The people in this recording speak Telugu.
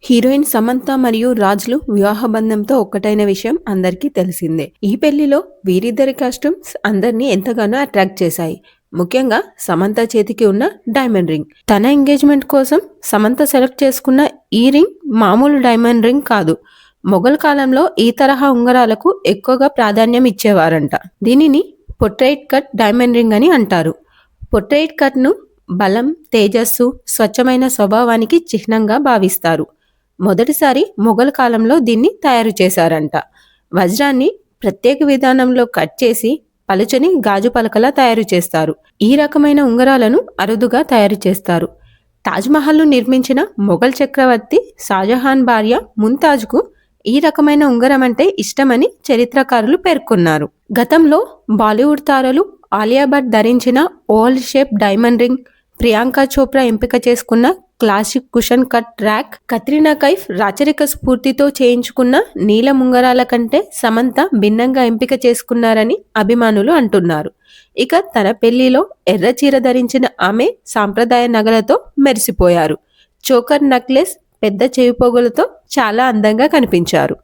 హీరోయిన్ సమంత మరియు రాజ్‌లు వివాహ బంధంతో ఒక్కటైన విషయం అందరికీ తెలిసిందే. ఈ పెళ్లిలో వీరిద్దరి కాస్ట్యూమ్స్ అందరినీ ఎంతగానో అట్రాక్ట్ చేశాయి. ముఖ్యంగా సమంత చేతికి ఉన్న డైమండ్ రింగ్. తన ఎంగేజ్‌మెంట్ కోసం సమంత సెలెక్ట్ చేసుకున్న ఈ రింగ్ మామూలు డైమండ్ రింగ్ కాదు. మొఘల్ కాలంలో ఈ తరహా ఉంగరాలకు ఎక్కువగా ప్రాధాన్యం ఇచ్చేవారంట. దీనిని పొట్రైట్ కట్ డైమండ్ రింగ్ అని అంటారు. పొట్రైట్ కట్‌ను బలం, తేజస్సు, స్వచ్ఛమైన స్వభావానికి చిహ్నంగా భావిస్తారు. మొదటిసారి మొఘల్ కాలంలో దీన్ని తయారు చేశారంట. వజ్రాన్ని ప్రత్యేక విధానంలో కట్ చేసి పలుచని గాజు పలకలా తయారు చేస్తారు. ఈ రకమైన ఉంగరాలను అరుదుగా తయారు చేస్తారు. తాజ్‌మహల్‌ను నిర్మించిన మొఘల్ చక్రవర్తి షాజహాన్ భార్య ముంతాజ్‌కు ఈ రకమైన ఉంగరం అంటే ఇష్టమని చరిత్రకారులు పేర్కొన్నారు. గతంలో బాలీవుడ్ తారలు ఆలియా భట్ ధరించిన oval shape diamond ring, Priyanka Chopra ఎంపిక చేసుకున్న classic cushion cut rock, Katrina Kaif రాచరిక స్ఫూర్తితో చేయించుకున్న నీలం ఉంగరాల కంటే సమంత భిన్నంగా ఎంపిక చేసుకున్నారని అభిమానులు అంటున్నారు. ఇక తన పెళ్లిలో ఎర్ర చీర ధరించిన ఆమె సాంప్రదాయ నగలతో మెరిసిపోయారు. చోకర్ నెక్లెస్, పెద్ద చెవిపోగులతో చాలా అందంగా కనిపించారు.